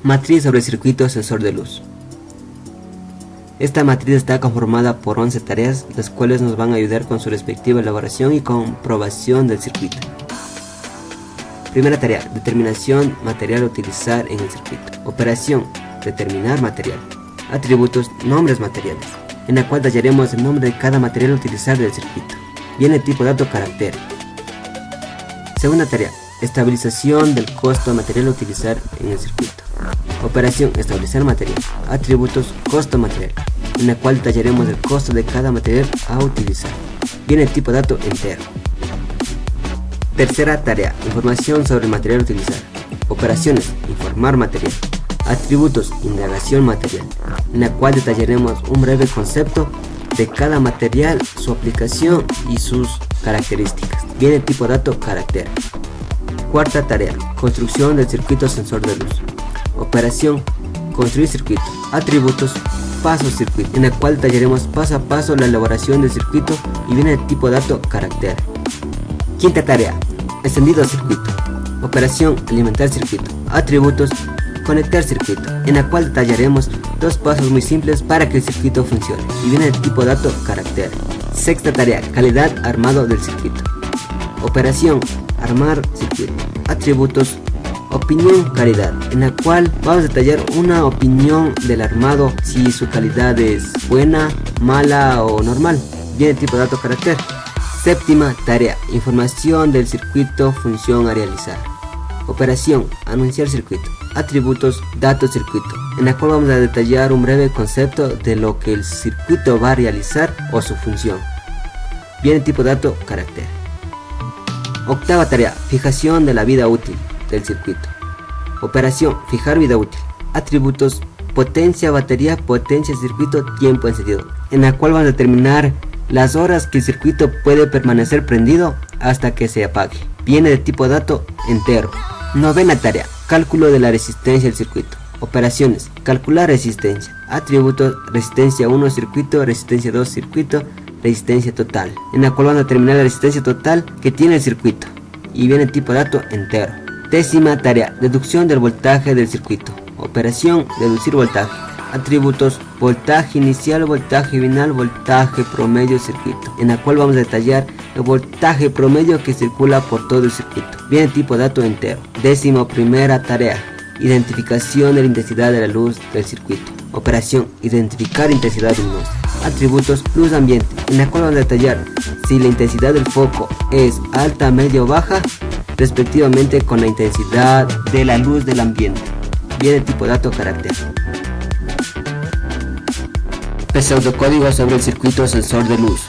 Matriz sobre circuito sensor de luz. Esta matriz está conformada por 11 tareas, las cuales nos van a ayudar con su respectiva elaboración y comprobación del circuito. Primera tarea, determinación material a utilizar en el circuito. Operación, determinar material. Atributos, nombres materiales, en la cual tallaremos el nombre de cada material a utilizar del circuito. Viene tipo dato carácter. Segunda tarea, estabilización del costo material a utilizar en el circuito. Operación, establecer material. Atributos, costo material, en la cual tallaremos el costo de cada material a utilizar. Viene tipo dato entero. Tercera tarea, información sobre el material a utilizar. Operaciones, informar material. Atributos, indagación material, en la cual detallaremos un breve concepto de cada material, su aplicación y sus características. Viene tipo dato carácter. Cuarta tarea, construcción del circuito sensor de luz. Operación, construir circuito. Atributos, paso circuito, en la cual detallaremos paso a paso la elaboración del circuito y viene tipo dato carácter. Quinta tarea, encendido circuito. Operación, alimentar circuito. Atributos, conectar circuito, en la cual detallaremos dos pasos muy simples para que el circuito funcione y viene el tipo dato carácter. Sexta tarea, calidad armado del circuito. Operación, armar circuito. Atributos, opinión calidad, en la cual vamos a detallar una opinión del armado, si su calidad es buena, mala o normal. Viene el tipo dato carácter. Séptima tarea, información del circuito, función a realizar. Operación, anunciar circuito. Atributos, datos circuito, en la cual vamos a detallar un breve concepto de lo que el circuito va a realizar o su función. Viene tipo dato carácter. Octava tarea, fijación de la vida útil del circuito. Operación, fijar vida útil. Atributos, potencia batería, potencia circuito, tiempo encendido, en la cual vamos a determinar las horas que el circuito puede permanecer prendido hasta que se apague. Viene de tipo dato entero. Novena tarea, cálculo de la resistencia del circuito. Operaciones, calcular resistencia. Atributos, resistencia 1 circuito, resistencia 2 circuito, resistencia total, en la cual van a determinar la resistencia total que tiene el circuito y viene tipo dato entero. Décima tarea, deducción del voltaje del circuito. Operación, deducir voltaje. Atributos, voltaje inicial, voltaje final, voltaje promedio del circuito, en la cual vamos a detallar el voltaje promedio que circula por todo el circuito. Viene tipo dato entero. Décima primera tarea, identificación de la intensidad de la luz del circuito. Operación, identificar intensidad luminosa. Atributos, luz ambiente, en la cual vamos a detallar si la intensidad del foco es alta, media o baja, respectivamente con la intensidad de la luz del ambiente. Viene tipo dato carácter. Pseudocódigo sobre el circuito sensor de luz.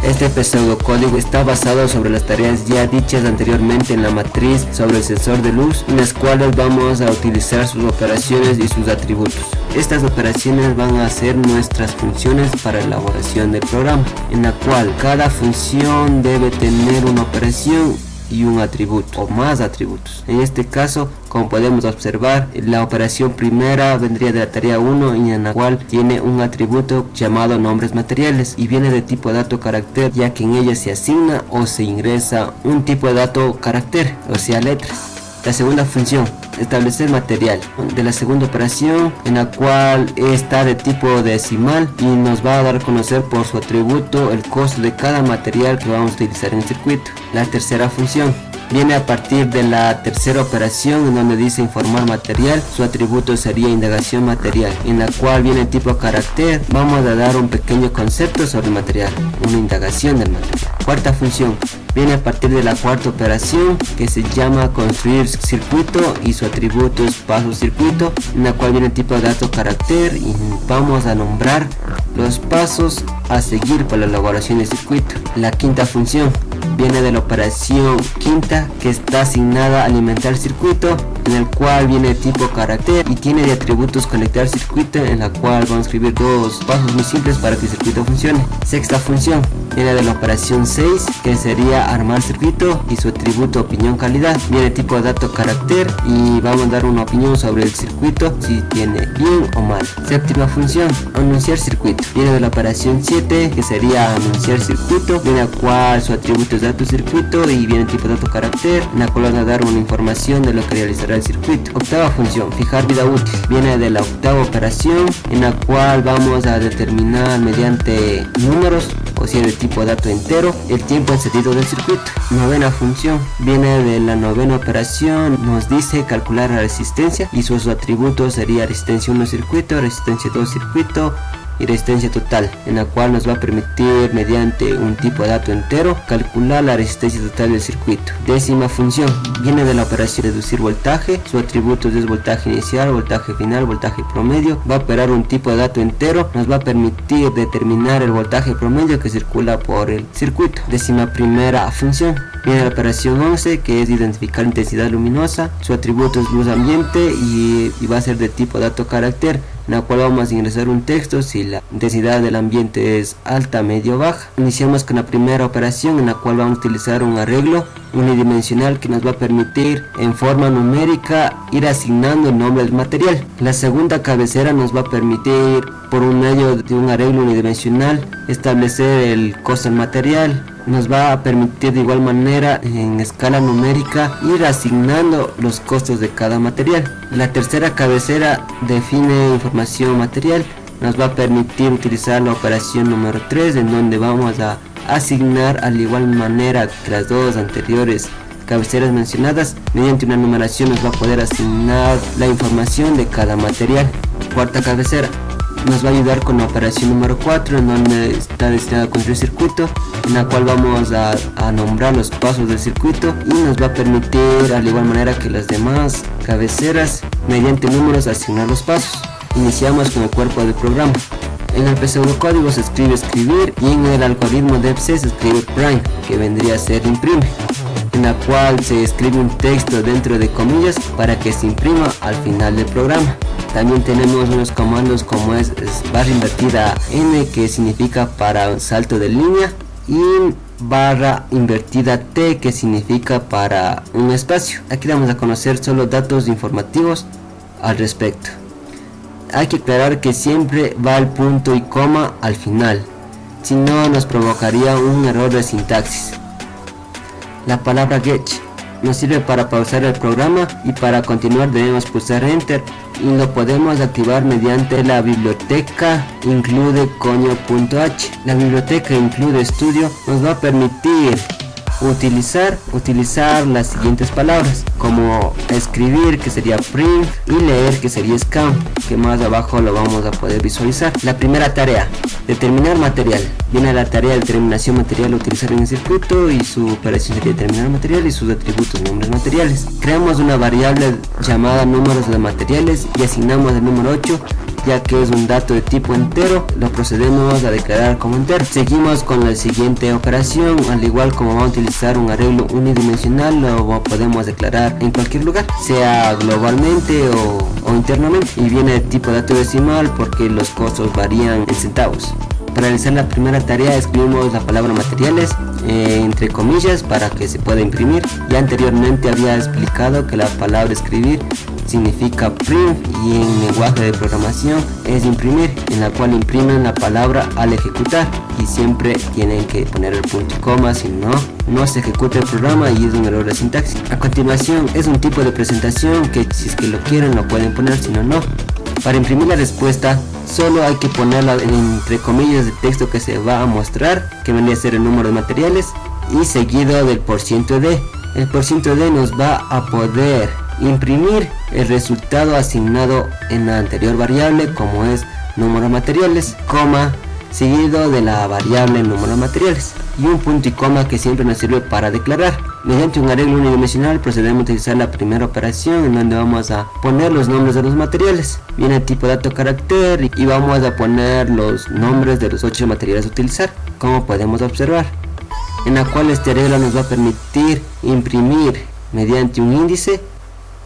Este pseudocódigo está basado sobre las tareas ya dichas anteriormente en la matriz sobre el sensor de luz, en las cuales vamos a utilizar sus operaciones y sus atributos. Estas operaciones van a ser nuestras funciones para elaboración del programa, en la cual cada función debe tener una operación y un atributo o más atributos. En este caso, como podemos observar, la operación primera vendría de la tarea 1 y en la cual tiene un atributo llamado nombres materiales y viene de tipo dato carácter, ya que en ella se asigna o se ingresa un tipo de dato carácter, o sea letras. La segunda función, establecer material, de la segunda operación, en la cual está de tipo decimal y nos va a dar a conocer por su atributo el costo de cada material que vamos a utilizar en el circuito. La tercera función viene a partir de la tercera operación, en donde dice informar material. Su atributo sería indagación material, en la cual viene el tipo carácter. Vamos a dar un pequeño concepto sobre el material, una indagación del material. Cuarta función viene a partir de la cuarta operación, que se llama construir circuito y su atributo es paso circuito, en la cual viene el tipo de dato carácter y vamos a nombrar los pasos a seguir para la elaboración del circuito. La quinta función viene de la operación quinta, que está asignada a alimentar circuito, en el cual viene el tipo carácter y tiene de atributos conectar circuito, en la cual vamos a escribir dos pasos muy simples para que el circuito funcione. Sexta función viene de la operación 6, que sería armar circuito y su atributo opinión calidad. Viene tipo dato carácter y vamos a dar una opinión sobre el circuito, si tiene bien o mal. Séptima función, anunciar circuito, viene de la operación 7, que sería anunciar circuito, en la cual su atributo es dato circuito y viene tipo dato carácter, en la cual van a dar una información de lo que realizará el circuito. Octava función, fijar vida útil, viene de la octava operación, en la cual vamos a determinar mediante números, o sea de tipo dato entero, el tiempo encendido del circuito. Novena función, viene de la novena operación, nos dice calcular la resistencia y sus atributos sería resistencia 1 circuito, resistencia 2 circuito y resistencia total, en la cual nos va a permitir mediante un tipo de dato entero calcular la resistencia total del circuito. Décima función, viene de la operación reducir voltaje, su atributo es voltaje inicial, voltaje final, voltaje promedio, va a operar un tipo de dato entero, nos va a permitir determinar el voltaje promedio que circula por el circuito. Décima primera función, viene la operación 11, que es identificar intensidad luminosa, su atributo es luz ambiente y va a ser de tipo dato carácter, en la cual vamos a ingresar un texto si la intensidad del ambiente es alta, medio o baja. Iniciamos con la primera operación, en la cual vamos a utilizar un arreglo unidimensional que nos va a permitir en forma numérica ir asignando el nombre del material. La segunda cabecera nos va a permitir, por un medio de un arreglo unidimensional, establecer el costo del material. Nos va a permitir de igual manera en escala numérica ir asignando los costos de cada material. La tercera cabecera define información material, nos va a permitir utilizar la operación número 3, en donde vamos a asignar al igual manera que las dos anteriores cabeceras mencionadas, mediante una numeración nos va a poder asignar la información de cada material. Cuarta cabecera nos va a ayudar con la operación número 4, en donde está destinada a construir circuito, en la cual vamos a nombrar los pasos del circuito y nos va a permitir, al igual manera que las demás cabeceras, mediante números asignar los pasos. Iniciamos con el cuerpo del programa. En el pseudocódigo se escribe escribir y en el algoritmo de EPC se escribe prime, que vendría a ser imprime, en la cual se escribe un texto dentro de comillas para que se imprima al final del programa. También tenemos unos comandos como es barra invertida n, que significa para un salto de línea, y barra invertida t, que significa para un espacio. Aquí vamos a conocer solo datos informativos al respecto. Hay que aclarar que siempre va el punto y coma al final, si no nos provocaría un error de sintaxis. La palabra get nos sirve para pausar el programa y para continuar debemos pulsar enter, y lo podemos activar mediante la biblioteca include conio.h. La biblioteca include studio nos va a permitir utilizar las siguientes palabras, como escribir, que sería print, y leer, que sería scan, que más abajo lo vamos a poder visualizar. La primera tarea, determinar material. Viene la tarea de determinación material a utilizar en el circuito, y su operación sería determinar material y sus atributos, nombres materiales. Creamos una variable llamada números de materiales y asignamos el número 8, ya que es un dato de tipo entero, lo procedemos a declarar como entero. Seguimos con la siguiente operación, al igual como vamos a utilizar un arreglo unidimensional, lo podemos declarar en cualquier lugar, sea globalmente o internamente, y viene de tipo dato decimal porque los costos varían en centavos. Para realizar la primera tarea escribimos la palabra materiales entre comillas para que se pueda imprimir. Ya anteriormente había explicado que la palabra escribir significa print y en lenguaje de programación es imprimir, en la cual imprimen la palabra al ejecutar, y siempre tienen que poner el punto y coma, si no se ejecuta el programa y es un error de sintaxis. A continuación es un tipo de presentación que si es que lo quieren lo pueden poner, si no. Para imprimir la respuesta solo hay que ponerla entre comillas el texto que se va a mostrar, que vendría a ser el número de materiales, y seguido del %d. El %d nos va a poder imprimir el resultado asignado en la anterior variable, como es número de materiales, coma, seguido de la variable número de materiales, y un punto y coma que siempre nos sirve para declarar. Mediante un arreglo unidimensional procedemos a utilizar la primera operación, en donde vamos a poner los nombres de los materiales. Viene el tipo dato carácter y vamos a poner los nombres de los 8 materiales a utilizar, como podemos observar, en la cual este arreglo nos va a permitir imprimir mediante un índice.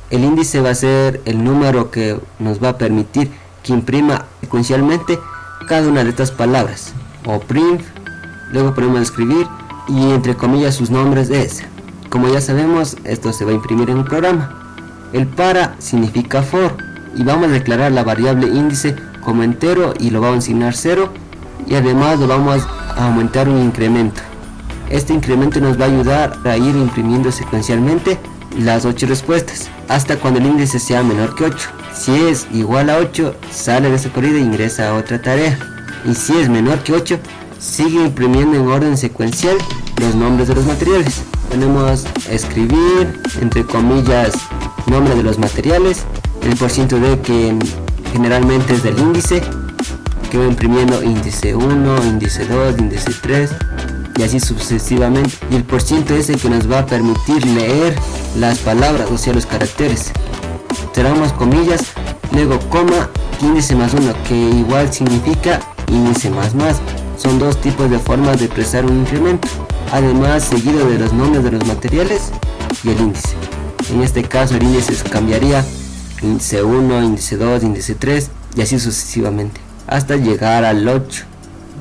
El índice va a ser el número que nos va a permitir que imprima secuencialmente cada una de estas palabras, o print, luego podemos escribir y entre comillas sus nombres es. Como ya sabemos, esto se va a imprimir en un programa. El para significa for, y vamos a declarar la variable índice como entero y lo vamos a asignar 0, y además lo vamos a aumentar un incremento. Este incremento nos va a ayudar a ir imprimiendo secuencialmente las 8 respuestas, hasta cuando el índice sea menor que 8. Si es igual a 8, sale de esa corrida e ingresa a otra tarea. Y si es menor que 8, sigue imprimiendo en orden secuencial los nombres de los materiales. Ponemos escribir, entre comillas, nombre de los materiales, el %d que generalmente es del índice, que va imprimiendo índice 1, índice 2, índice 3 y así sucesivamente, y el %s que nos va a permitir leer las palabras, o sea los caracteres. Cerramos comillas, luego coma, índice más 1, que igual significa índice más. Son dos tipos de formas de expresar un incremento, además seguido de los nombres de los materiales y el índice. En este caso el índice cambiaría índice 1, índice 2, índice 3 y así sucesivamente, hasta llegar al 8.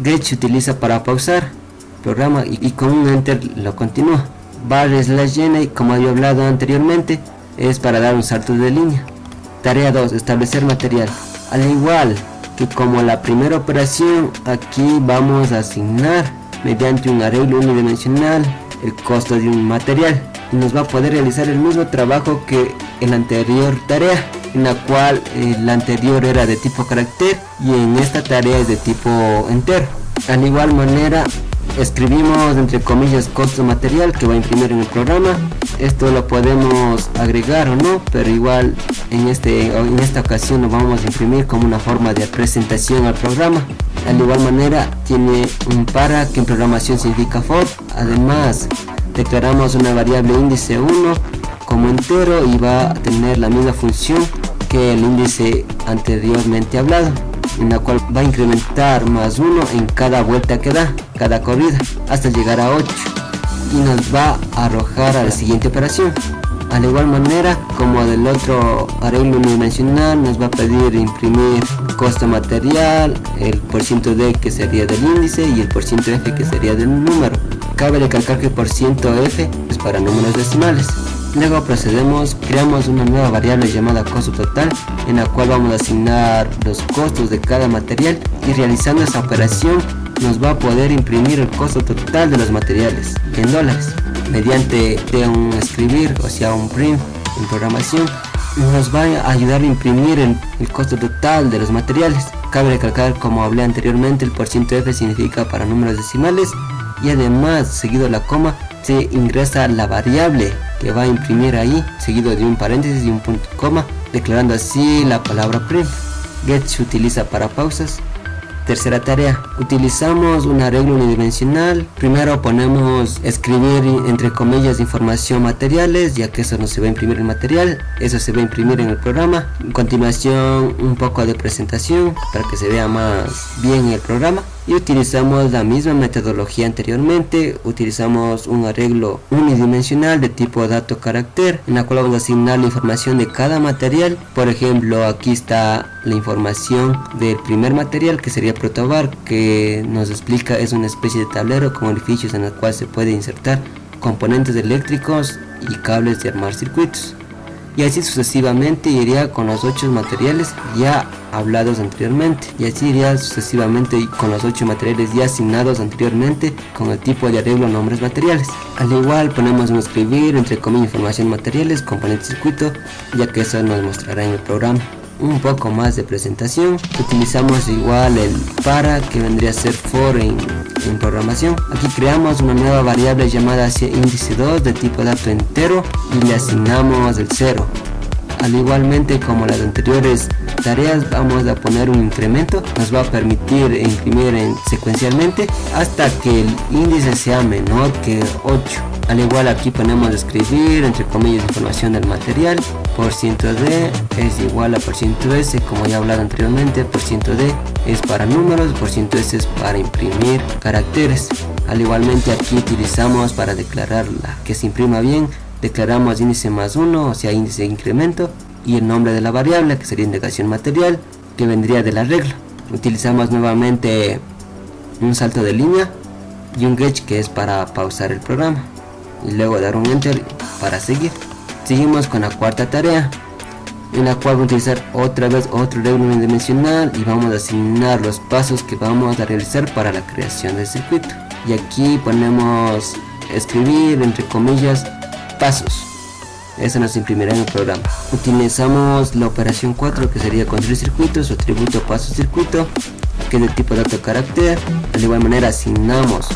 Get se utiliza para pausar el programa y con un enter lo continúa. /llena, y como había hablado anteriormente, es para dar un salto de línea. Tarea 2, establecer material. Al igual que como la primera operación, aquí vamos a asignar mediante un arreglo unidimensional el costo de un material y nos va a poder realizar el mismo trabajo que en la anterior tarea, en la cual la anterior era de tipo carácter y en esta tarea es de tipo entero. Al igual manera escribimos entre comillas costo material que va a imprimir en el programa. Esto lo podemos agregar o no, pero igual en esta ocasión lo vamos a imprimir como una forma de presentación al programa. De igual manera tiene un para, que en programación significa for. Además declaramos una variable índice 1 como entero y va a tener la misma función que el índice anteriormente hablado, en la cual va a incrementar más 1 en cada vuelta que da, cada corrida, hasta llegar a 8 y nos va a arrojar a la siguiente operación. Al igual manera como del otro arreglo unidimensional, nos va a pedir imprimir costo material, el %d que sería del índice y el %f que sería del número. Cabe recalcar que el %f es para números decimales. Luego procedemos, creamos una nueva variable llamada costo total, en la cual vamos a asignar los costos de cada material, y realizando esa operación nos va a poder imprimir el costo total de los materiales en dólares mediante un escribir, o sea un print en programación. Nos va a ayudar a imprimir el costo total de los materiales. Cabe recalcar, como hablé anteriormente, el %f significa para números decimales y además seguido la coma se ingresa la variable que va a imprimir ahí, seguido de un paréntesis y un punto coma, declarando así la palabra print. Get se utiliza para pausas. Tercera tarea, utilizamos un arreglo unidimensional. Primero ponemos escribir entre comillas información materiales, ya que eso no se va a imprimir en el material, eso se va a imprimir en el programa. A continuación un poco de presentación para que se vea más bien el programa, y utilizamos la misma metodología anteriormente. Utilizamos un arreglo unidimensional de tipo dato carácter, en la cual vamos a asignar la información de cada material. Por ejemplo, aquí está la información del primer material, que sería protobar, que nos explica, es una especie de tablero con orificios en el cual se puede insertar componentes eléctricos y cables de armar circuitos, y así sucesivamente iría con los 8 materiales ya hablados anteriormente, y así iría sucesivamente con los 8 materiales ya asignados anteriormente con el tipo de arreglo nombres materiales. Al igual ponemos un escribir entre comillas información materiales componente circuito, ya que eso nos mostrará en el programa. Un poco más de presentación, utilizamos igual el para, que vendría a ser for en programación. Aquí creamos una nueva variable llamada índice 2 de tipo dato entero y le asignamos el 0. Al igualmente como las anteriores tareas, vamos a poner un incremento, nos va a permitir imprimir secuencialmente hasta que el índice sea menor que 8. Al igual aquí ponemos escribir entre comillas información del material, %d es igual a %s, como ya he hablado anteriormente. %d es para números, %s es para imprimir caracteres. Al igualmente aquí utilizamos para declararla que se imprima bien, declaramos índice más 1, o sea índice de incremento, y el nombre de la variable, que sería indicación material, que vendría del arreglo. Utilizamos nuevamente un salto de línea y un get, que es para pausar el programa, y luego dar un enter para seguir. Seguimos con la cuarta tarea, en la cual vamos a utilizar otra vez otro arreglo unidimensional y vamos a asignar los pasos que vamos a realizar para la creación del circuito. Y aquí ponemos escribir entre comillas pasos. eso nos imprimirá en el programa. Utilizamos la operación 4, que sería construir circuitos, su atributo paso circuito, que es de tipo dato carácter. De igual manera asignamos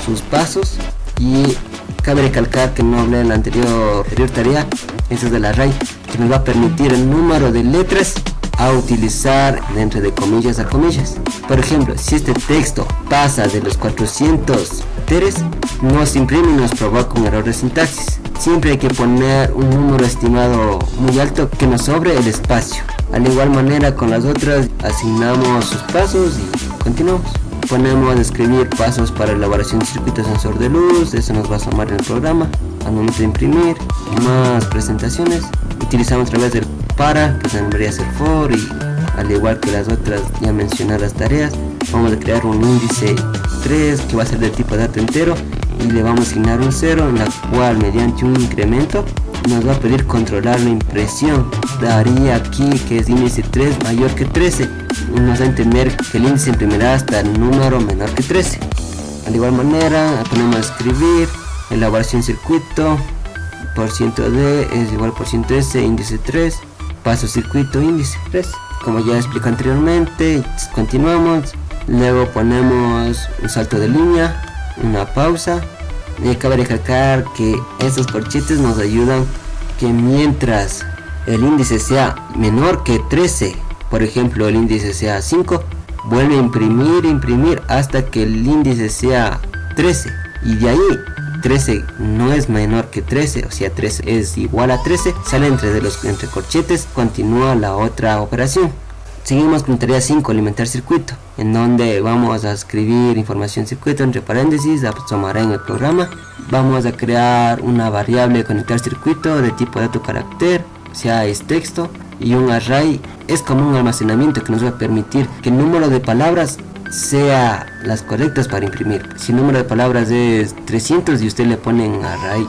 sus pasos, y cabe recalcar que no hablé en la anterior tarea, eso es del array, que nos va a permitir el número de letras a utilizar dentro de comillas a comillas. Por ejemplo, si este texto pasa de los 400 caracteres, nos imprime y nos provoca un error de sintaxis. Siempre hay que poner un número estimado muy alto que nos sobre el espacio. Al igual manera con las otras, asignamos sus pasos y continuamos. Ponemos escribir pasos para elaboración de circuito sensor de luz, eso nos va a sumar en el programa. Al momento de imprimir, más presentaciones, utilizamos a través del para, que debería ser for, y al igual que las otras ya mencionadas tareas, vamos a crear un índice 3 que va a ser de tipo dato entero, y le vamos a asignar un 0, en la cual mediante un incremento nos va a pedir controlar la impresión. Daría aquí que es índice 3 mayor que 13, y nos da a entender que el índice imprimirá hasta el número menor que 13. De igual manera ponemos a escribir elaboración circuito, %d es igual a %s, índice 3, paso circuito, índice 3. Como ya expliqué anteriormente, continuamos. Luego ponemos un salto de línea, una pausa. Y cabe recalcar que estos corchetes nos ayudan que mientras el índice sea menor que 13, por ejemplo el índice sea 5, vuelve a imprimir hasta que el índice sea 13, y de ahí 13 no es menor que 13, o sea 13 es igual a 13, sale entre corchetes, continúa la otra operación. Seguimos con tarea 5, alimentar circuito, en donde vamos a escribir información circuito entre paréntesis, la tomará en el programa. Vamos a crear una variable conectar circuito de tipo dato carácter, o sea es texto, y un array es como un almacenamiento que nos va a permitir que el número de palabras sea las correctas para imprimir. Si el número de palabras es 300 y usted le pone en array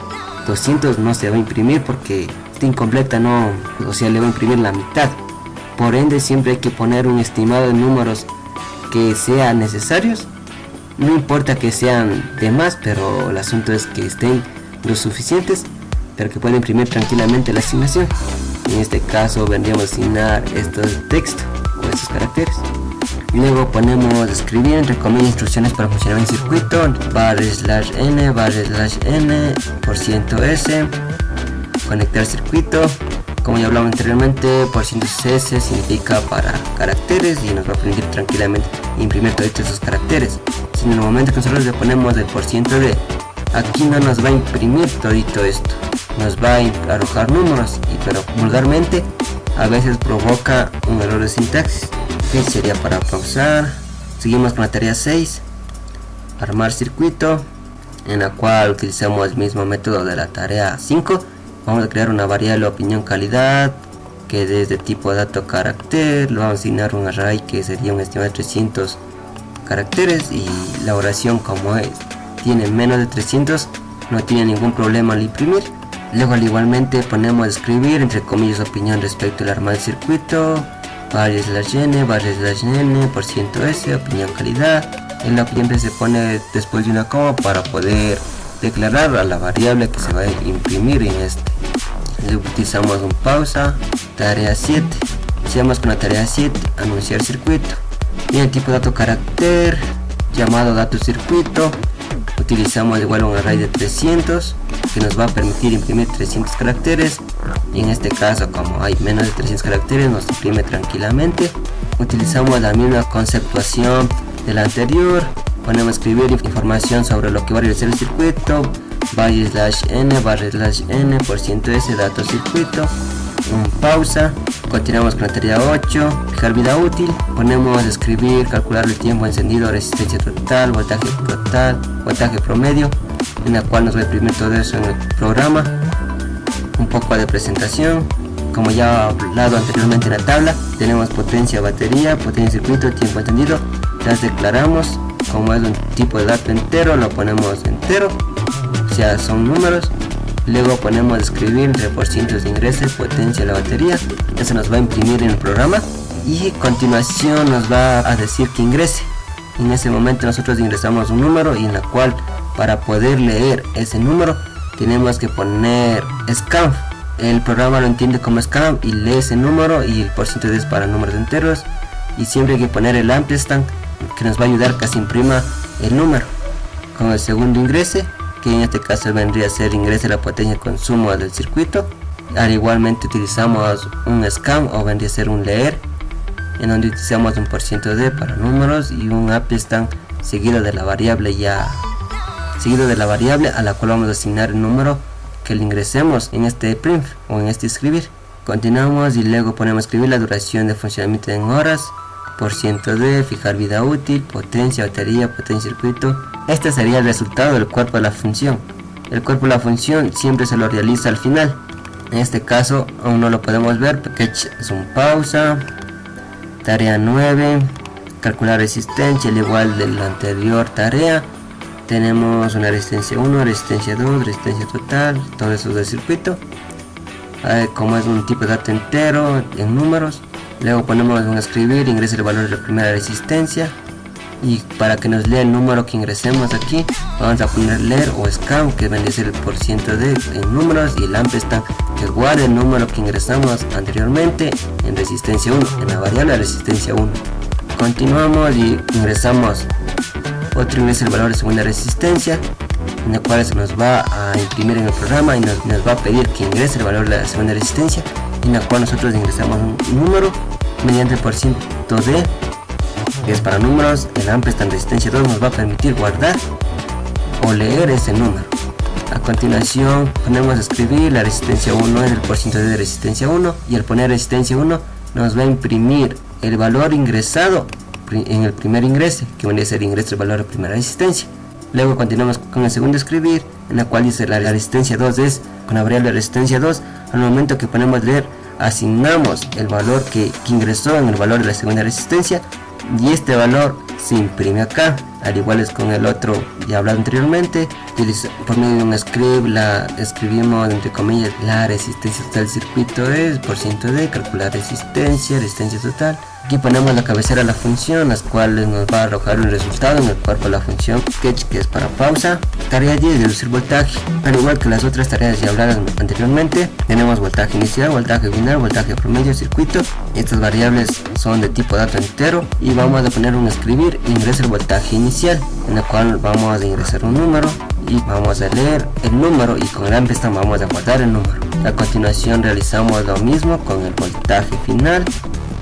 200, no se va a imprimir porque está incompleta, no, o sea le va a imprimir la mitad. Por ende siempre hay que poner un estimado de números que sean necesarios, no importa que sean de más, pero el asunto es que estén lo suficientes para que pueda imprimir tranquilamente la asignación. En este caso vendríamos a asignar estos textos con estos caracteres. Luego ponemos escribir entre comillas instrucciones para funcionar en circuito, /n, /n, %s, conectar circuito. Como ya hablamos anteriormente, %s significa para caracteres y nos va a permitir tranquilamente imprimir todos estos caracteres. Si en el momento que nosotros le ponemos el %d, aquí no nos va a imprimir todito esto, nos va a arrojar números, pero vulgarmente a veces provoca un error de sintaxis. Que sería para pausar. Seguimos con la tarea 6, armar circuito, en la cual utilizamos el mismo método de la tarea 5. Vamos a crear una variable opinión calidad que es de tipo dato carácter, le vamos a asignar un array que sería un estimado de 300 caracteres, y la oración como tiene menos de 300 no tiene ningún problema al imprimir. Luego al igualmente ponemos a escribir entre comillas opinión respecto al armar circuito, /n, /n, %s, opinión calidad. En la opinión se pone después de una coma para poder declarar a la variable que se va a imprimir en este. Le utilizamos un pausa. Tarea 7. Iniciamos con la tarea 7, anunciar circuito. Y el tipo dato carácter llamado dato circuito, utilizamos igual un array de 300 que nos va a permitir imprimir 300 caracteres. Y en este caso, como hay menos de 300 caracteres, nos imprime tranquilamente. Utilizamos la misma conceptuación de la anterior. Ponemos a escribir información sobre lo que va a realizar el circuito, /n, /n, %s, dato circuito, un pausa. Continuamos con la tarea 8, fijar vida útil. Ponemos a escribir, calcular el tiempo encendido, resistencia total, voltaje promedio, en la cual nos va a imprimir todo eso en el programa. Un poco de presentación. Como ya he hablado anteriormente en la tabla, tenemos potencia batería, potencia circuito, tiempo encendido. Las declaramos. Como es un tipo de dato entero, lo ponemos entero, o sea son números. Luego ponemos a escribir entre % de ingreso y potencia de la batería. Eso nos va a imprimir en el programa, y a continuación nos va a decir que ingrese. En ese momento nosotros ingresamos un número, y en la cual para poder leer ese número tenemos que poner scan. el programa lo entiende como scam y lee ese número, y el porcentaje es para números enteros, y siempre hay que poner el ampersand, que nos va a ayudar a que se imprima el número. Con el segundo ingrese, que en este caso vendría a ser ingrese la potencia de consumo del circuito. Al igualmente utilizamos un scam, o vendría a ser un leer, en donde utilizamos un %d para números y un ampersand seguido de la variable a la cual vamos a asignar el número que le ingresemos en este print o en este escribir. Continuamos y luego ponemos escribir la duración de funcionamiento en horas, %d, fijar vida útil, potencia, batería, potencia circuito. Este sería el resultado del cuerpo de la función. El cuerpo de la función siempre se lo realiza al final. En este caso aún no lo podemos ver porque es un pausa. Tarea 9, calcular resistencia, al igual de la anterior tarea. Tenemos una resistencia 1, resistencia 2, resistencia total, todo eso del circuito. Como es un tipo de dato entero en números, luego ponemos un escribir, ingresa el valor de la primera resistencia, y para que nos lea el número que ingresemos aquí vamos a poner leer o scam, que vendría a ser el %d en números, y el ampersand que guarde el número que ingresamos anteriormente en resistencia 1, en la variable resistencia 1. Continuamos y ingresamos otro, ingresa el valor de segunda resistencia, en el cual se nos va a imprimir en el programa y nos va a pedir que ingrese el valor de la segunda resistencia, en la cual nosotros ingresamos un número mediante el %d, que es para números. El ampersand resistencia 2 nos va a permitir guardar o leer ese número. A continuación ponemos a escribir la resistencia 1 es el %d de resistencia 1, y al poner resistencia 1 nos va a imprimir el valor ingresado en el primer ingrese, que vendría a ser ingreso del valor de primera resistencia. Luego continuamos con el segundo escribir, en la cual dice la resistencia 2 es con la variable resistencia 2. Al momento que ponemos leer, asignamos el valor que ingresó en el valor de la segunda resistencia, y este valor se imprime acá. Al igual es con el otro ya hablado anteriormente, por medio de un script escribimos entre comillas la resistencia total del circuito es %d, calcular resistencia total. Aquí ponemos la cabecera de la función, las cuales nos va a arrojar un resultado en el cuerpo de la función sketch, que es para pausa. Tarea 10, deducir voltaje. Al igual que las otras tareas ya habladas anteriormente, tenemos voltaje inicial, voltaje final, voltaje promedio, circuito. Estas variables son de tipo dato entero, y vamos a poner un escribir, ingresa el voltaje inicial, en el cual vamos a ingresar un número y vamos a leer el número, y con el ampersand vamos a guardar el número. A continuación realizamos lo mismo con el voltaje final.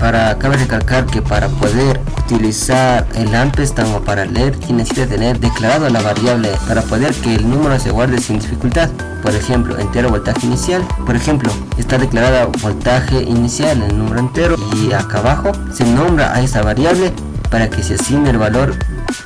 Cabe recalcar que para poder utilizar el ampersand o para leer, necesita tener declarado la variable para poder que el número se guarde sin dificultad. Por ejemplo, entero voltaje inicial, por ejemplo, está declarada voltaje inicial en el número entero, y acá abajo se nombra a esa variable para que se asigne el valor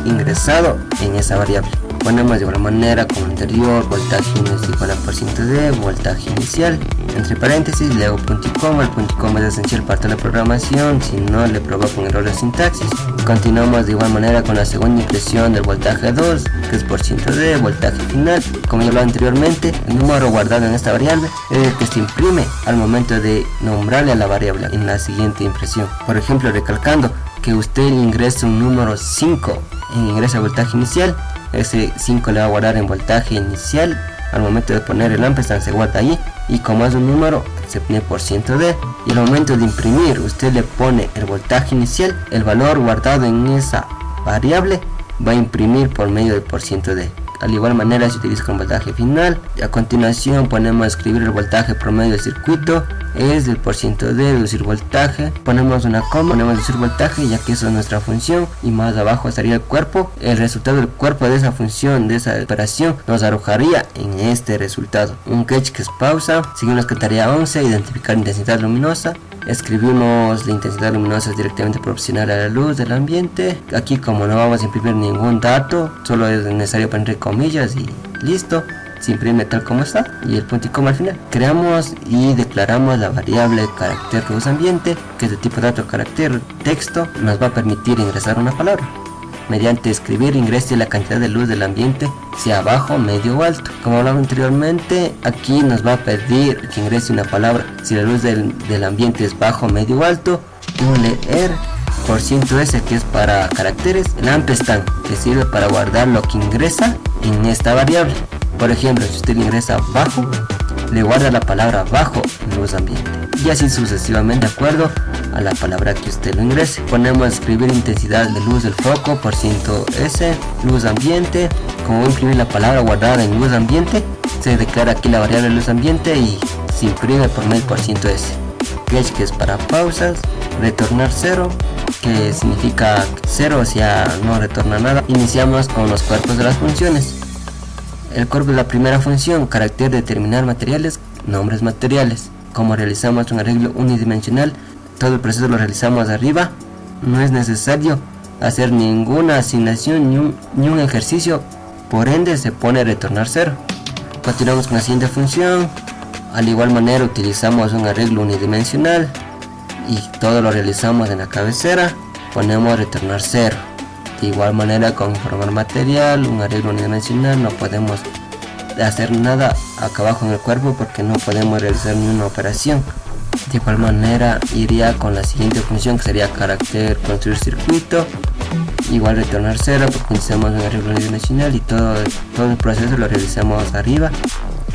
ingresado en esa variable. Ponemos de igual manera como anterior, voltaje es igual a %d, voltaje inicial, entre paréntesis, luego punto y coma. El punto y coma es esencial para toda la programación, si no le provoca un error de sintaxis. Continuamos de igual manera con la segunda impresión del voltaje 2, que es %d, voltaje final. Como ya hablaba anteriormente, el número guardado en esta variable es el que se imprime al momento de nombrarle a la variable en la siguiente impresión. Por ejemplo, recalcando que usted ingresa un número 5 en ingresa voltaje inicial, ese 5 le va a guardar en voltaje inicial. Al momento de poner el ampersand se guarda ahí, y como es un número se pone %d, y al momento de imprimir usted le pone el voltaje inicial, el valor guardado en esa variable va a imprimir por medio del %d. Al igual manera se utiliza con voltaje final. A continuación ponemos a escribir el voltaje promedio del circuito, es del %d, deducir voltaje, ponemos una coma, ponemos deducir voltaje, ya que eso es nuestra función, y más abajo estaría el cuerpo. El resultado del cuerpo de esa función, de esa operación, nos arrojaría en este resultado. Un catch, que es pausa. Seguimos con tarea 11, identificar intensidad luminosa. Escribimos la intensidad luminosa es directamente proporcional a la luz del ambiente. Aquí, como no vamos a imprimir ningún dato, solo es necesario poner comillas y listo, se imprime tal como está, y el punto y coma al final. Creamos y declaramos la variable carácter luz ambiente, que es de tipo dato carácter texto. Nos va a permitir ingresar una palabra. Mediante escribir, ingrese la cantidad de luz del ambiente, sea bajo, medio o alto. Como hablaba anteriormente, aquí nos va a pedir que ingrese una palabra. Si la luz del ambiente es bajo, medio o alto, un leer %s, que es para caracteres, el ampersand, que sirve para guardar lo que ingresa en esta variable. Por ejemplo, si usted ingresa bajo, le guarda la palabra bajo en luz ambiente, y así sucesivamente de acuerdo a la palabra que usted lo ingrese. Ponemos escribir intensidad de luz del foco por %S, luz ambiente. Como voy a imprimir la palabra guardada en luz ambiente, se declara aquí la variable luz ambiente y se imprime por mail por %S. Catch, que es para pausas, retornar 0, que significa 0, o sea, no retorna nada. Iniciamos con los cuerpos de las funciones. El cuerpo de la primera función, carácter determinar materiales, nombres materiales. Como realizamos un arreglo unidimensional, todo el proceso lo realizamos arriba. No es necesario hacer ninguna asignación ni un ejercicio, por ende se pone retornar 0. Continuamos con la siguiente función. Al igual manera utilizamos un arreglo unidimensional y todo lo realizamos en la cabecera, ponemos retornar 0. De igual manera con informar material, un arreglo unidimensional, no podemos hacer nada acá abajo en el cuerpo porque no podemos realizar ni una operación. De igual manera iría con la siguiente función, que sería carácter construir circuito, igual retornar 0 porque utilizamos un arreglo unidimensional y todo el proceso lo realizamos arriba.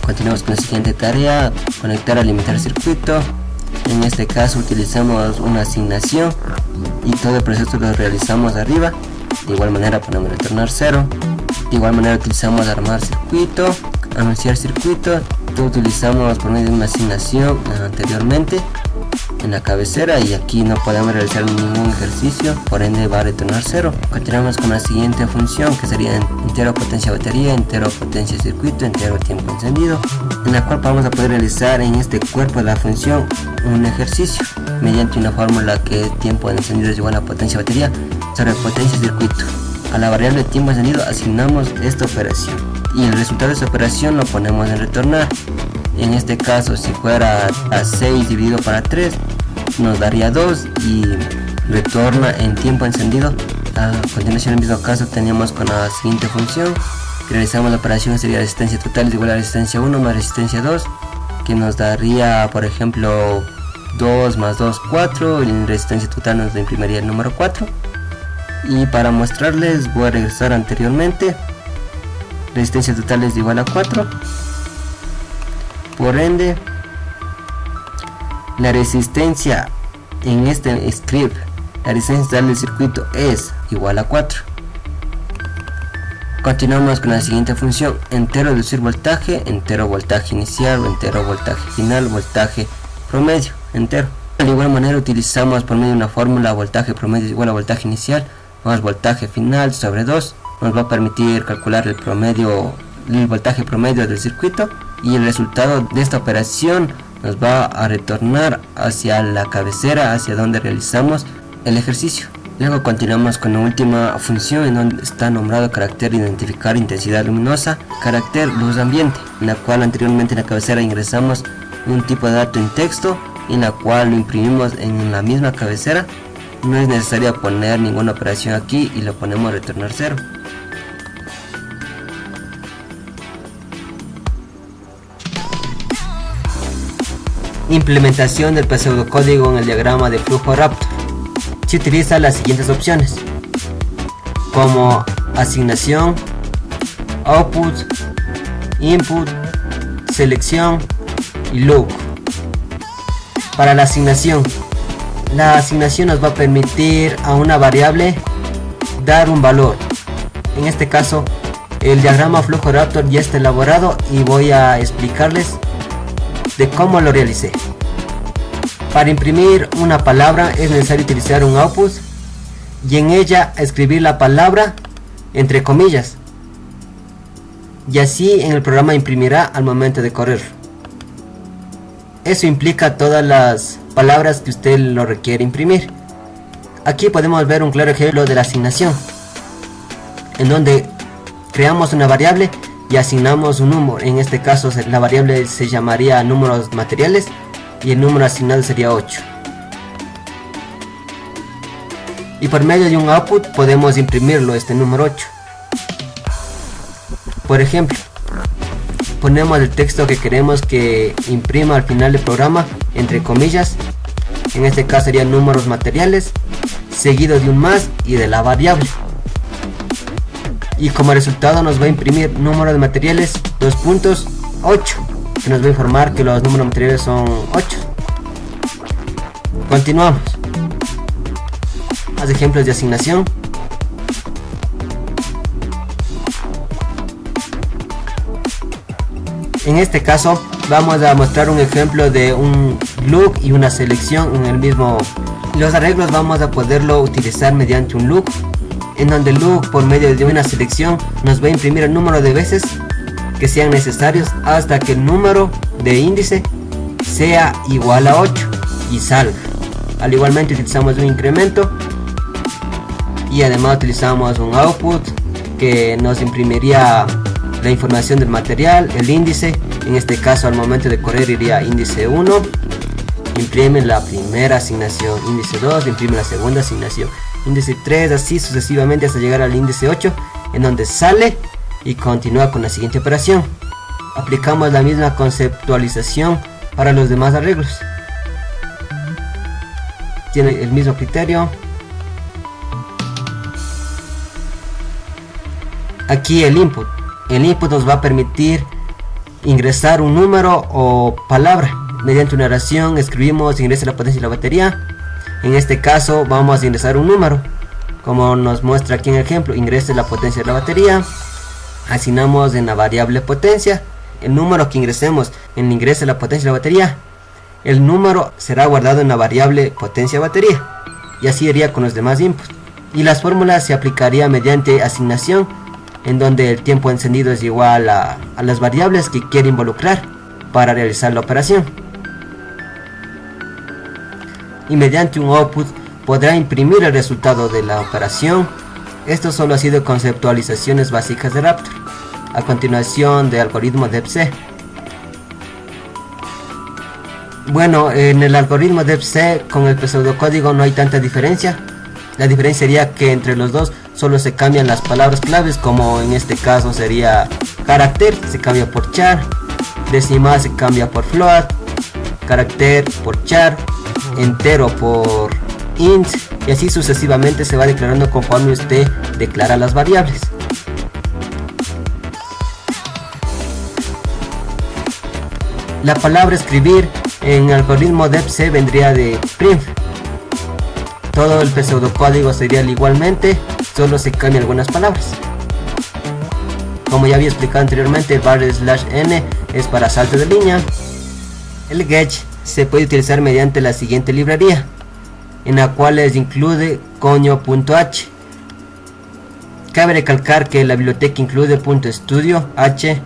Continuamos con la siguiente tarea, conectar a limitar circuito. En este caso utilizamos una asignación y todo el proceso lo realizamos arriba. De igual manera ponemos retornar 0. De igual manera utilizamos armar circuito, anunciar circuito. Todo utilizamos por medio de una asignación anteriormente en la cabecera, y aquí no podemos realizar ningún ejercicio, por ende va a retornar 0. Continuamos con la siguiente función, que sería entero potencia batería, entero potencia circuito, entero tiempo encendido, en la cual vamos a poder realizar en este cuerpo de la función un ejercicio mediante una fórmula que tiempo de encendido es igual a potencia batería sobre potencia circuito. A la variable tiempo encendido asignamos esta operación y el resultado de esta operación lo ponemos en retornar. En este caso, si fuera a 6 dividido para 3, nos daría 2 y retorna en tiempo encendido. A continuación, en el mismo caso, tenemos con la siguiente función. Realizamos la operación, sería resistencia total es igual a resistencia 1 más resistencia 2, que nos daría, por ejemplo, 2 más 2, 4, y en resistencia total nos imprimiría el número 4. Y para mostrarles, voy a regresar anteriormente. Resistencia total es igual a 4. Por ende, la resistencia en este script, la resistencia total del circuito es igual a 4. Continuamos con la siguiente función, entero deducir voltaje, entero voltaje inicial, entero voltaje final, voltaje promedio, entero. De igual manera utilizamos por medio de una fórmula voltaje promedio es igual a voltaje inicial más voltaje final sobre 2. Nos va a permitir calcular el voltaje promedio del circuito, y el resultado de esta operación nos va a retornar hacia la cabecera, hacia donde realizamos el ejercicio. Luego continuamos con la última función, en donde está nombrado carácter identificar intensidad luminosa, carácter luz ambiente, en la cual anteriormente en la cabecera ingresamos un tipo de dato en texto, en la cual lo imprimimos en la misma cabecera. No es necesario poner ninguna operación aquí y lo ponemos a retornar 0. Implementación del pseudocódigo en el diagrama de flujo Raptor. Se utiliza las siguientes opciones, como asignación, output, input, selección y loop. Para la asignación nos va a permitir a una variable dar un valor. En este caso, el diagrama flujo Raptor ya está elaborado y voy a explicarles de cómo lo realicé. Para imprimir una palabra es necesario utilizar un output y en ella escribir la palabra entre comillas, y así en el programa imprimirá al momento de correr. Eso implica todas las palabras que usted lo requiere imprimir. Aquí podemos ver un claro ejemplo de la asignación, en donde creamos una variable y asignamos un número. En este caso la variable se llamaría números materiales y el número asignado sería 8. Y por medio de un output podemos imprimirlo, este número 8. Por ejemplo, ponemos el texto que queremos que imprima al final del programa entre comillas. En este caso serían números materiales, seguido de un más y de la variable. Y como resultado nos va a imprimir número de materiales 2 puntos 8. que nos va a informar que los números materiales son 8. Continuamos. Más ejemplos de asignación. En este caso vamos a mostrar un ejemplo de un loop y una selección en el mismo. Los arreglos vamos a poderlo utilizar mediante un loop, en donde el loop, por medio de una selección, nos va a imprimir el número de veces que sean necesarios hasta que el número de índice sea igual a 8 y salga. Al igualmente utilizamos un incremento y además utilizamos un output que nos imprimiría la información del material, el índice. En este caso, al momento de correr iría índice 1, imprime la primera asignación, índice 2, imprime la segunda asignación, índice 3, así sucesivamente hasta llegar al índice 8, en donde sale y continúa con la siguiente operación. Aplicamos la misma conceptualización para los demás arreglos. Tiene el mismo criterio. Aquí el input. El input nos va a permitir ingresar un número o palabra. Mediante una oración escribimos ingrese la potencia de la batería. En este caso vamos a ingresar un número, como nos muestra aquí en el ejemplo. Ingrese la potencia de la batería. Asignamos en la variable potencia el número que ingresemos en ingrese la potencia de la batería. El número será guardado en la variable potencia batería, y así iría con los demás inputs. Y las fórmulas se aplicaría mediante asignación, en donde el tiempo encendido es igual a las variables que quiere involucrar para realizar la operación. Y mediante un output podrá imprimir el resultado de la operación. Esto solo ha sido conceptualizaciones básicas de Raptor. A continuación, de algoritmo DEP-C. Bueno, en el algoritmo DEP-C con el pseudocódigo no hay tanta diferencia. La diferencia sería que entre los dos solo se cambian las palabras claves, como en este caso sería carácter, se cambia por char, decimal se cambia por float, carácter por char, entero por int, y así sucesivamente se va declarando conforme usted declara las variables. La palabra escribir en el algoritmo DEP-C vendría de print. Todo el pseudocódigo sería igualmente, solo se cambian algunas palabras. Como ya había explicado anteriormente, el bar/n es para salto de línea. El get se puede utilizar mediante la siguiente librería, en la cual les incluye coño.h. Cabe recalcar que la biblioteca incluye .studio.h.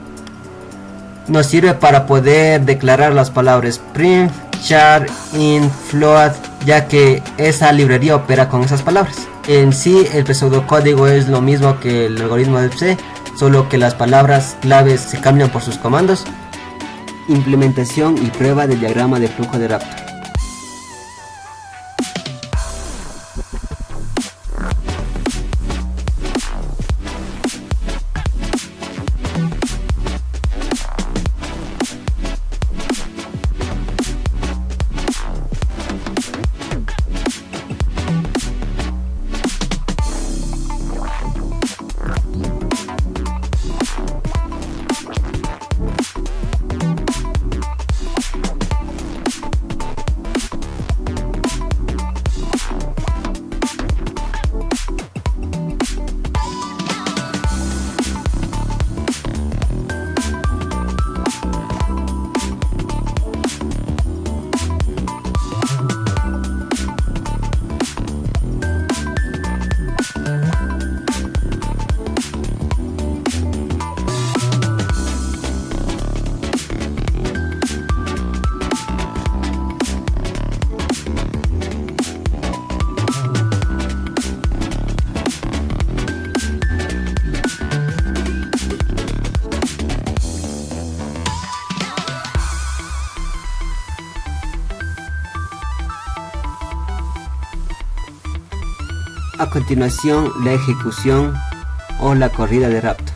Nos sirve para poder declarar las palabras print, char, int, float, ya que esa librería opera con esas palabras. En sí, el pseudocódigo es lo mismo que el algoritmo DEP-C, solo que las palabras claves se cambian por sus comandos. Implementación y prueba del diagrama de flujo de Raptor. A continuación, la ejecución o la corrida de Raptor.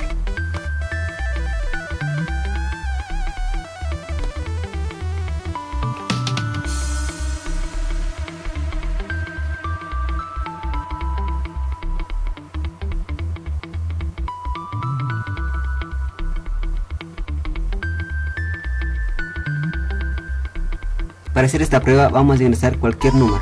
Para hacer esta prueba vamos a ingresar cualquier número.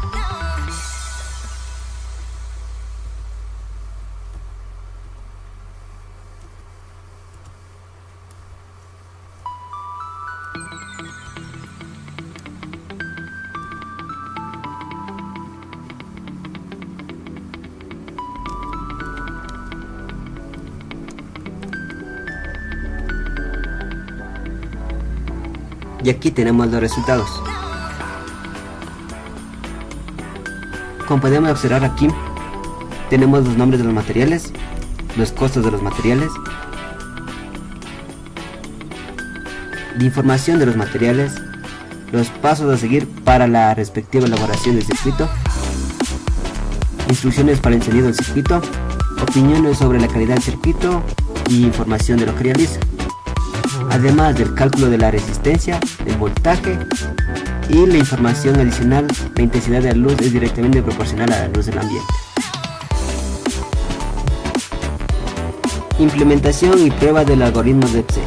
Y aquí tenemos los resultados. Como podemos observar aquí, tenemos los nombres de los materiales, los costos de los materiales, la información de los materiales, los pasos a seguir para la respectiva elaboración del circuito, instrucciones para el encendido del circuito, opiniones sobre la calidad del circuito y información de lo que realiza. Además del cálculo de la resistencia, del voltaje y la información adicional, la intensidad de la luz es directamente proporcional a la luz del ambiente. Implementación y prueba del algoritmo de Excel.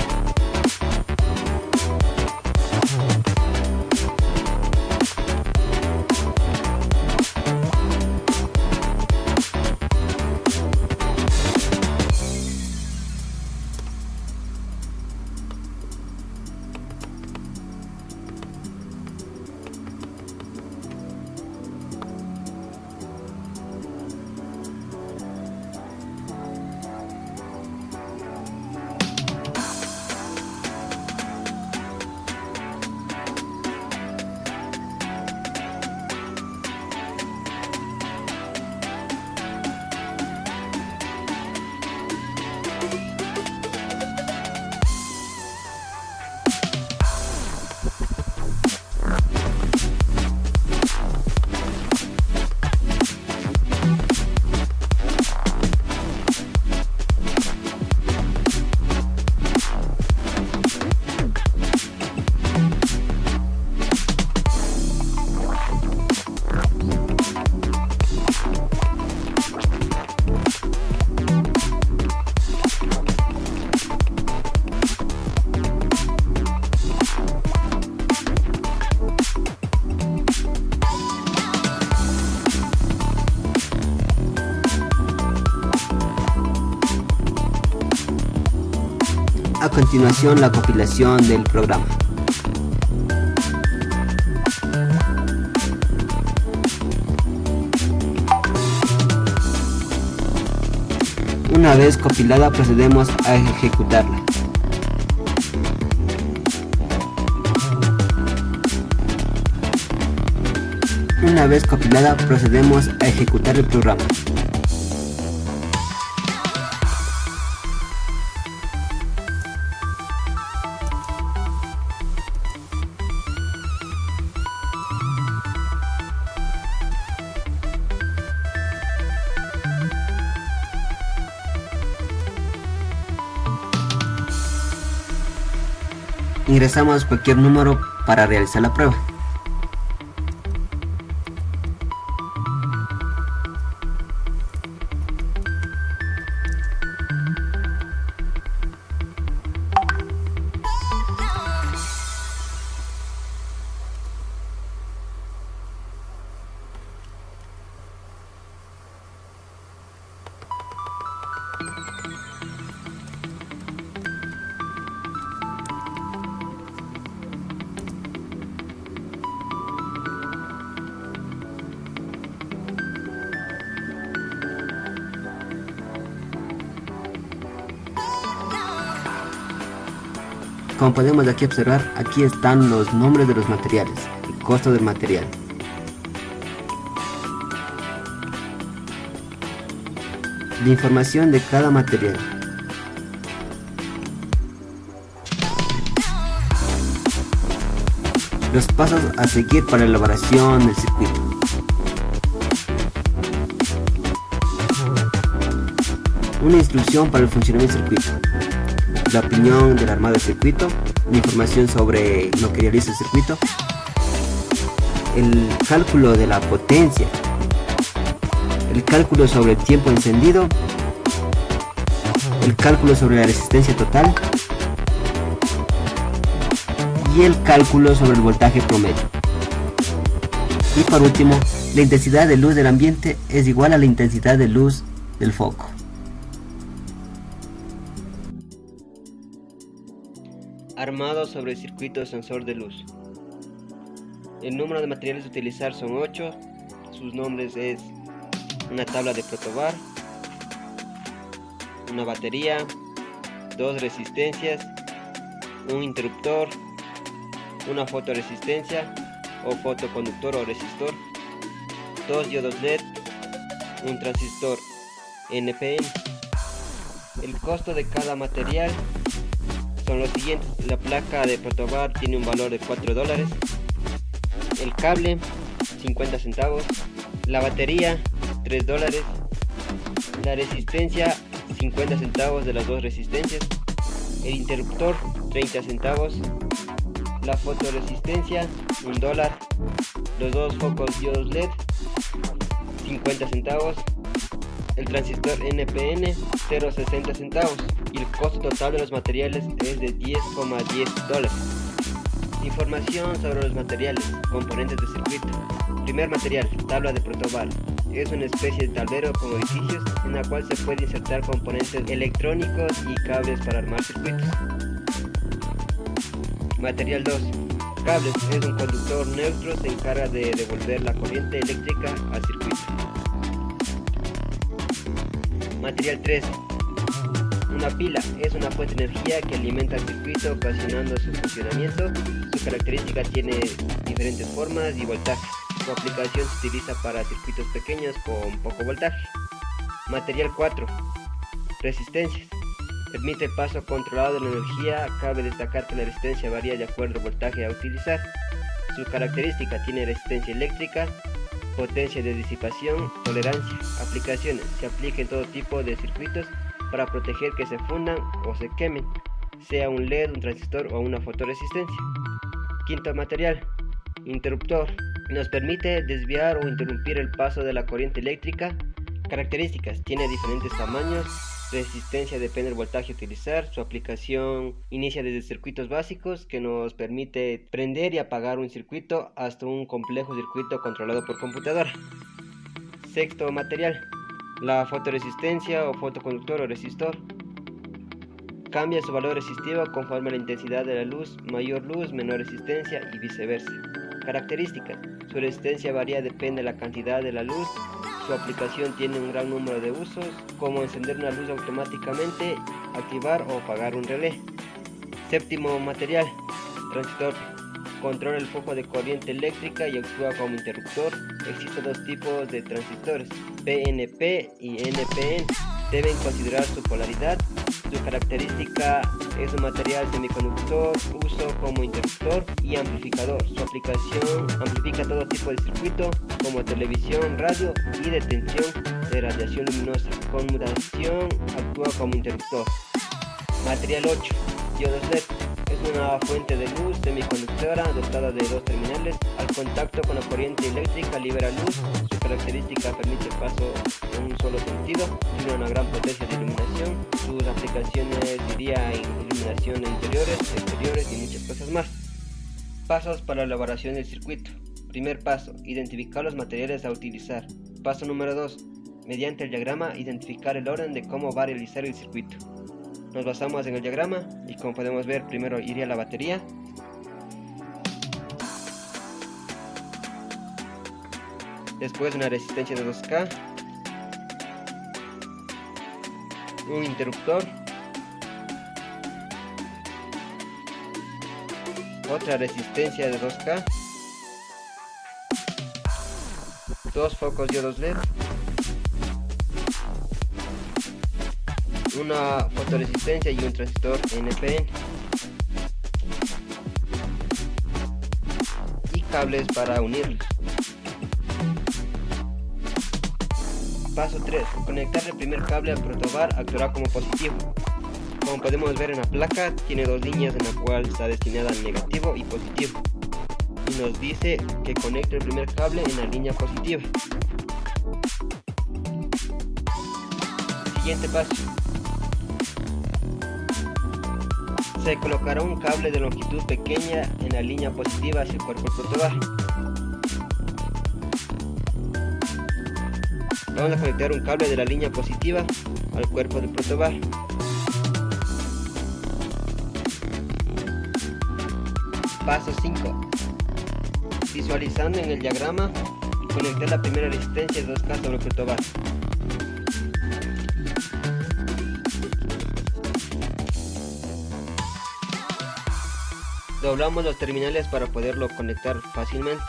A continuación, la compilación del programa. Una vez compilada, procedemos a ejecutarla. Una vez compilada, procedemos a ejecutar el programa. Ingresamos cualquier número para realizar la prueba. Como podemos aquí observar, aquí están los nombres de los materiales, el costo del material. La información de cada material. Los pasos a seguir para la elaboración del circuito. Una instrucción para el funcionamiento del circuito. La opinión del armado del circuito, la información sobre lo que realiza el circuito, el cálculo de la potencia, el cálculo sobre el tiempo encendido, el cálculo sobre la resistencia total y el cálculo sobre el voltaje promedio. Y por último, la intensidad de luz del ambiente es igual a la intensidad de luz del foco. Armado sobre el circuito sensor de luz. El número de materiales a utilizar son 8. Sus nombres es una tabla de protobar, una batería, 2 resistencias, un interruptor, una fotoresistencia o fotoconductor o resistor, 2 diodos LED, un transistor NPN. El costo de cada material son los siguientes. La placa de protobar tiene un valor de $4, el cable 50 centavos, la batería $3, la resistencia 50 centavos de las 2 resistencias, el interruptor 30 centavos, la fotoresistencia $1, los 2 focos diodos LED 50 centavos, el transistor NPN 0.60 centavos y el costo total de los materiales es de $10,10. Información sobre los materiales, componentes de circuito. Primer material, tabla de protobar. Es una especie de tablero con orificios en la cual se puede insertar componentes electrónicos y cables para armar circuitos. Material 2. Cables. Es un conductor neutro, se encarga de devolver la corriente eléctrica al circuito. Material 3. Una pila es una fuente de energía que alimenta el circuito ocasionando su funcionamiento. Su característica tiene diferentes formas y voltaje. Su aplicación se utiliza para circuitos pequeños con poco voltaje. Material 4. Resistencias. Permite el paso controlado de la energía. Cabe destacar que la resistencia varía de acuerdo al voltaje a utilizar. Su característica tiene resistencia eléctrica, potencia de disipación, tolerancia. Aplicaciones. Se aplica en todo tipo de circuitos para proteger que se fundan o se quemen, sea un LED, un transistor o una fotoresistencia. Quinto material, interruptor. Nos permite desviar o interrumpir el paso de la corriente eléctrica. Características, tiene diferentes tamaños. Resistencia depende del voltaje a utilizar. Su aplicación inicia desde circuitos básicos que nos permite prender y apagar un circuito hasta un complejo circuito controlado por computadora. Sexto material, la fotoresistencia o fotoconductor o resistor. Cambia su valor resistivo conforme a la intensidad de la luz, mayor luz, menor resistencia y viceversa. Características, su resistencia varía depende de la cantidad de la luz. Su aplicación tiene un gran número de usos, como encender una luz automáticamente, activar o apagar un relé. Séptimo material, transistor. Controla el foco de corriente eléctrica y actúa como interruptor. Existen 2 tipos de transistores, PNP y NPN. Deben considerar su polaridad. Su característica es un material semiconductor, uso como interruptor y amplificador. Su aplicación amplifica todo tipo de circuito como televisión, radio y detención de radiación luminosa. Conmutación, actúa como interruptor. Material 8, diodos LED. Es una fuente de luz semiconductora dotada de 2 terminales. Al contacto con la corriente eléctrica libera luz. Su característica permite el paso en un solo sentido. Tiene una gran potencia de iluminación. Sus aplicaciones irían en iluminación de interiores, exteriores y muchas cosas más. Pasos para la elaboración del circuito. Primer paso, identificar los materiales a utilizar. Paso número 2, mediante el diagrama, identificar el orden de cómo va a realizar el circuito. Nos basamos en el diagrama y como podemos ver, primero iría la batería, después una resistencia de 2K, un interruptor, otra resistencia de 2K, 2 focos diodos LED, una fotoresistencia y un transistor NPN y cables para unirlos. Paso 3. Conectar el primer cable al protobar actuará como positivo. Como podemos ver en la placa, tiene 2 líneas en la cual está destinada al negativo y positivo. Y nos dice que conecte el primer cable en la línea positiva. Siguiente paso. Se colocará un cable de longitud pequeña en la línea positiva hacia el cuerpo del protobar. Vamos a conectar un cable de la línea positiva al cuerpo del protobar. Paso 5. Visualizando en el diagrama, conectar la primera resistencia de 2K sobre el protobar. Doblamos los terminales para poderlo conectar fácilmente.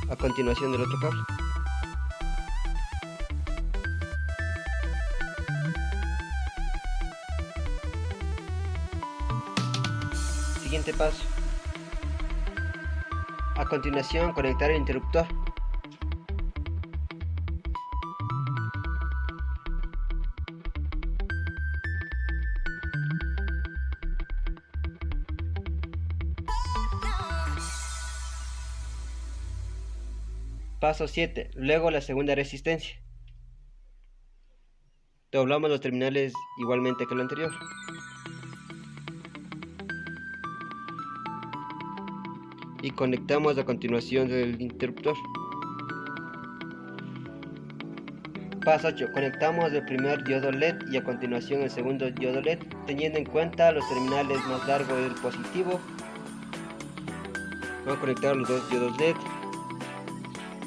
A continuación del otro cable. Siguiente paso. A continuación, conectar el interruptor. Paso 7. Luego la segunda resistencia. Doblamos los terminales igualmente que lo anterior. Y conectamos a continuación del interruptor. Paso 8. Conectamos el primer diodo LED y a continuación el segundo diodo LED, teniendo en cuenta los terminales más largos del positivo. Vamos a conectar los dos diodos LED.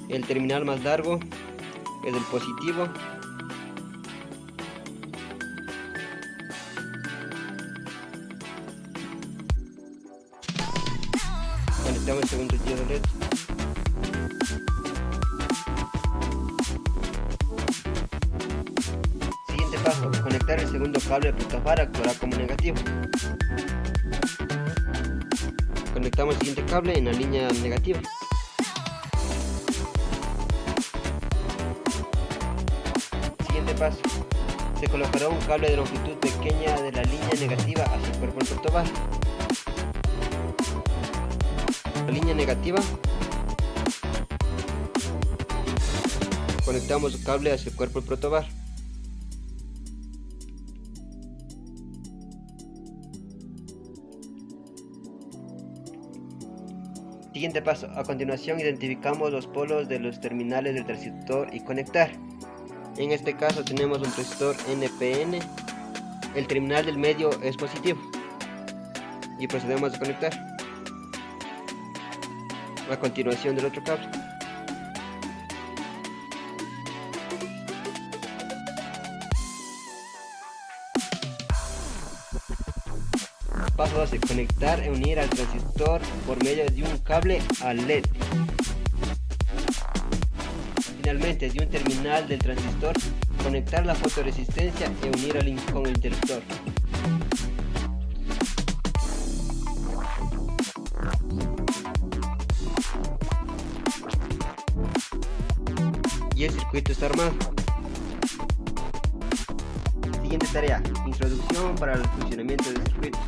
El terminal más largo es el positivo. Conectamos el segundo diodo LED. Siguiente paso, conectar el segundo cable de protobar actuará como negativo. Conectamos el siguiente cable en la línea negativa. Siguiente paso, se colocará un cable de longitud pequeña de la línea negativa hacia el cuerpo del protobar. La línea negativa, conectamos el cable hacia el cuerpo del protobar. Siguiente paso, a continuación identificamos los polos de los terminales del transistor y conectar. En este caso tenemos un transistor NPN, el terminal del medio es positivo y procedemos a conectar. A continuación del otro cable. Paso 12. Conectar e unir al transistor por medio de un cable al LED. Finalmente, de un terminal del transistor, conectar la fotoresistencia e unir con el interruptor. Y el circuito está armado. Siguiente tarea, introducción para el funcionamiento del circuito.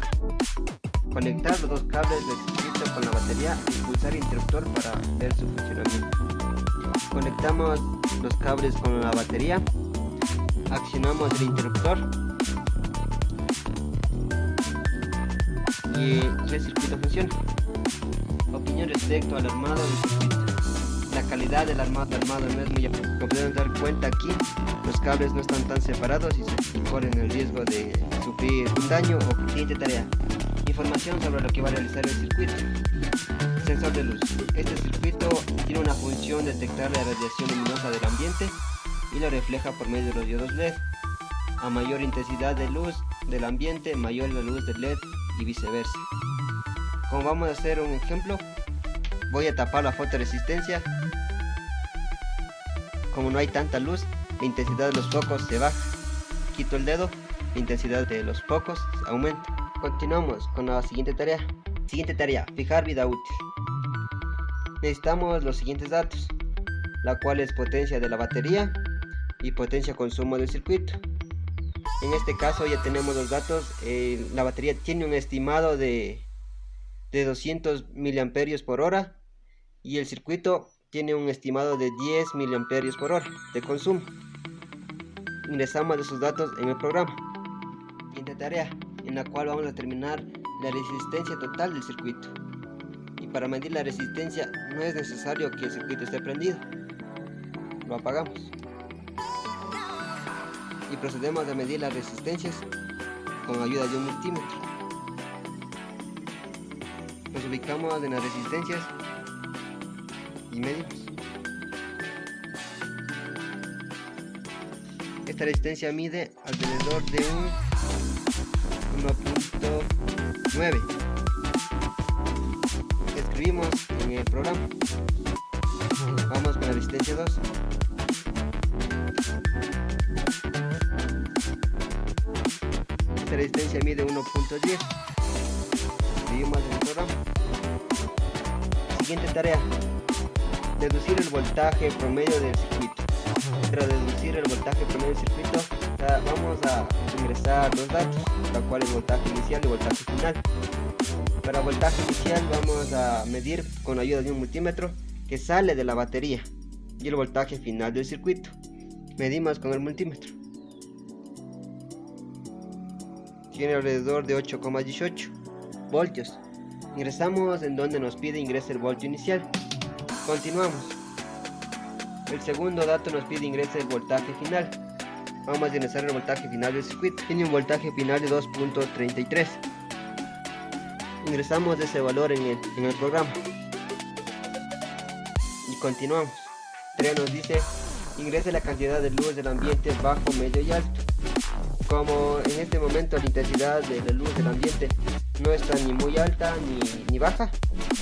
Conectar los dos cables del circuito con la batería y pulsar el interruptor para ver su funcionamiento. Conectamos los cables con la batería, accionamos el interruptor y el circuito funciona. Opinión respecto al armado del circuito. La calidad del armado no es muy buena. Como pueden dar cuenta aquí, los cables no están tan separados y se corren el riesgo de sufrir un daño. O siguiente tarea, información sobre lo que va a realizar el circuito. Sensor de luz. Este circuito tiene una función de detectar la radiación luminosa del ambiente y lo refleja por medio de los diodos LED. A mayor intensidad de luz del ambiente, mayor la luz del LED y viceversa. Como vamos a hacer un ejemplo, voy a tapar la fotoresistencia. Como no hay tanta luz, la intensidad de los focos se baja. Quito el dedo, la intensidad de los focos aumenta. Continuamos con la siguiente tarea. Siguiente tarea, fijar vida útil. Necesitamos los siguientes datos, la cual es potencia de la batería y potencia consumo del circuito. En este caso ya tenemos los datos. La batería tiene un estimado de 200 miliamperios por hora y el circuito tiene un estimado de 10 miliamperios por hora de consumo. Ingresamos esos datos en el programa. Siguiente tarea, en la cual vamos a determinar la resistencia total del circuito. Y Para medir la resistencia no es necesario que el circuito esté prendido. Lo apagamos. Y procedemos a medir las resistencias con ayuda de un multímetro. Nos ubicamos en las resistencias y medimos. Esta resistencia mide alrededor de un 1.9. Escribimos en el programa. Vamos con la resistencia 2. Esta resistencia mide 1.10. Escribimos en el programa. Siguiente tarea: deducir el voltaje promedio del circuito. Para deducir el voltaje promedio del circuito, vamos a ingresar dos datos, la cual es voltaje inicial y voltaje final. Para voltaje inicial vamos a medir con la ayuda de un multímetro que sale de la batería, y el voltaje final del circuito. Medimos con el multímetro. Tiene alrededor de 8,18 voltios. Ingresamos en donde nos pide ingrese el voltio inicial. Continuamos. El segundo dato nos pide ingrese el voltaje final. Vamos a ingresar el voltaje final del circuito. Tiene un voltaje final de 2.33. Ingresamos ese valor en el programa. Y continuamos. 3 nos dice ingrese la cantidad de luz del ambiente bajo, medio y alto. Como en este momento la intensidad de la luz del ambiente no está ni muy alta ni baja,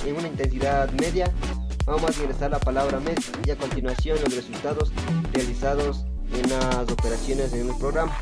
en una intensidad media, vamos a ingresar la palabra media y a continuación los resultados realizados en las operaciones en el programa.